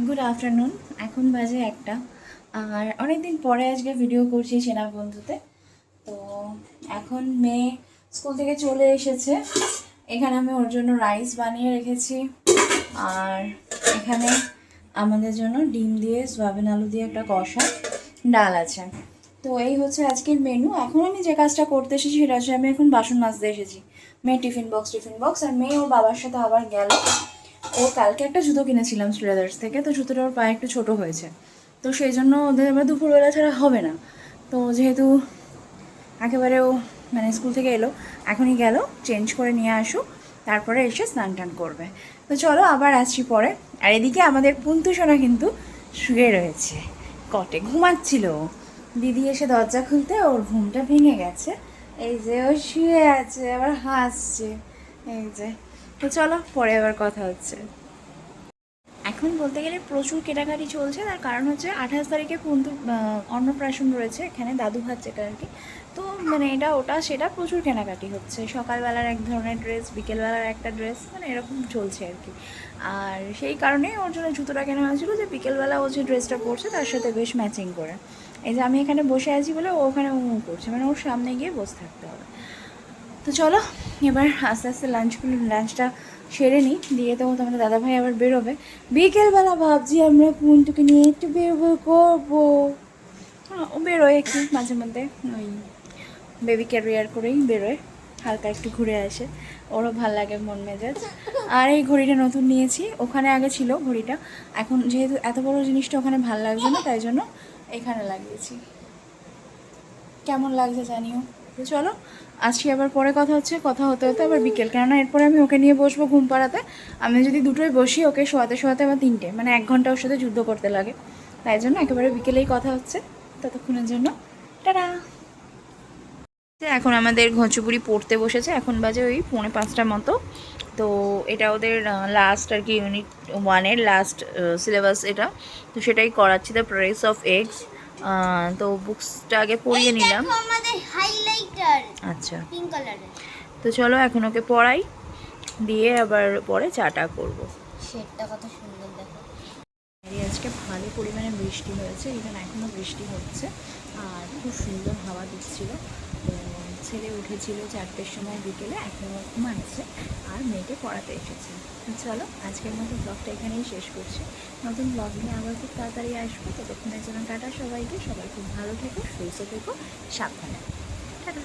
Good afternoon. এখন বাজে একটা, আর অনেকদিন পরে আজকে ভিডিও করছি চেনা বন্ধুতে। তো এখন মেয়ে স্কুল থেকে চলে এসেছে। এখানে আমি ওর জন্য রাইস বানিয়ে রেখেছি, আর এখানে আমাদের জন্য ডিম দিয়ে সয়াবিন আলু দিয়ে একটা কষা ডাল আছে। তো এই হচ্ছে আজকের মেনু। এখন আমি যে কাজটা করতে এসেছি সেটা হচ্ছে আমি এখন বাসন মাজতে এসেছি। মেয়ে টিফিন বক্স আর মেয়ে ওর বাবার সাথে আবার গেল। ও কালকে একটা জুতো কিনেছিলাম শ্রীরাদার্স থেকে, তো জুতোটা ওর পায়ে একটু ছোটো হয়েছে, তো সেই জন্য ওদের আবার দুপুরবেলা ছাড়া হবে না। তো যেহেতু একেবারে ও মানে স্কুল থেকে এলো, এখনই গেল, চেঞ্জ করে নিয়ে আসুক, তারপরে এসে স্নান টান করবে। তো চলো আবার আসছি পরে। আর এদিকে আমাদের পুন্তু সোনা কিন্তু শুয়ে রয়েছে, কটে ঘুমাচ্ছিল। দিদি এসে দরজা খুলতে ওর ঘুমটা ভেঙে গেছে। এই যে ও শুয়ে আছে আবার হাসছে, এই যে। তো চলো পরে আবার কথা হচ্ছে। এখন বলতে গেলে প্রচুর কেনাকাটি চলছে, তার কারণ হচ্ছে 28 তারিখে পর্যন্ত অন্নপ্রাশন রয়েছে এখানে, দাদু ভাত যেটা আর কি। তো মানে এটা ওটা সেটা প্রচুর কেনাকাটি হচ্ছে। সকালবেলার এক ধরনের ড্রেস, বিকেলবেলার একটা ড্রেস, মানে এরকম চলছে আর কি। আর সেই কারণেই ওর জন্য জুতোটা কেনা হয়েছিল, যে বিকেলবেলা ও যে ড্রেসটা পরছে তার সাথে বেশ ম্যাচিং করে। এই যে আমি এখানে বসে আছি বলে ও ওখানে করছে, মানে ওর সামনে গিয়ে বসে থাকতে হবে। তো চলো এবার আস্তে আস্তে লাঞ্চটা সেরে নিই, দিয়ে তো তোমাদের দাদাভাই আবার বেরোবে বিকেলবেলা। ভাবছি আমরা পুন্টুকে নিয়ে একটু বেরোবো করবো। হ্যাঁ, ও বেরোয় একটু মাঝে মধ্যে, ওই বেবি ক্যারিয়ার করেই বেরোয়, হালকা একটু ঘুরে আসে, ওরও ভাল লাগে মন মেজাজ। আর এই ঘড়িটা নতুন নিয়েছি, ওখানে আগে ছিল ঘড়িটা, এখন যেহেতু এত বড় জিনিসটা ওখানে ভাল লাগছে না, তাই জন্য এখানে লাগিয়েছি। কেমন লাগছে জানিও। তো চলো আসছি, আবার পরে কথা হচ্ছে। কথা হতে হতে আবার বিকেল, কেননা এরপরে আমি ওকে নিয়ে বসবো ঘুম পাড়াতে। আমি যদি দুটোই বসি, ওকে শোয়াতে শোয়াতে আমার 3টে, মানে 1 ঘন্টা ওর সাথে যুদ্ধ করতে লাগে। তাই জন্য একেবারে বিকেলেই কথা হচ্ছে। ততক্ষণের জন্য টাটা। এখন আমাদের ঘচুপুরি পড়তে বসেছে, এখন বাজে ওই 4:45 মতো। তো এটা ওদের লাস্ট আর কি, ইউনিট 1-এর লাস্ট সিলেবাস এটা। তো সেটাই করাচ্ছি, দ্য প্রেস অফ এগস। তো বুকসটা আগে পড়িয়ে নিলাম। আচ্ছা, তো চলো এখন ওকে পড়াই, দিয়ে আবার পরে চাটা করবো। শেডটা কত সুন্দর দেখো। আজকে ভালো পরিমাণে বৃষ্টি হয়েছে, এখানে এখনও বৃষ্টি হচ্ছে, আর খুব সুন্দর হাওয়া দিচ্ছিল। তো ছেলে উঠেছিল 4টের সময় বিকেলে, এখনও ঘুমাচ্ছে, আর মেয়েকে পড়াতে এসেছে। তো চলো আজকের মতো ব্লগটা এখানেই শেষ করছি। নতুন ব্লগ নিয়ে আবার খুব তাড়াতাড়ি আসবো। ততক্ষণের জন্য টাটা সবাইকে। সবাই খুব ভালো থেকো, সুস্থ থেকো, সাবধানে। টাটা।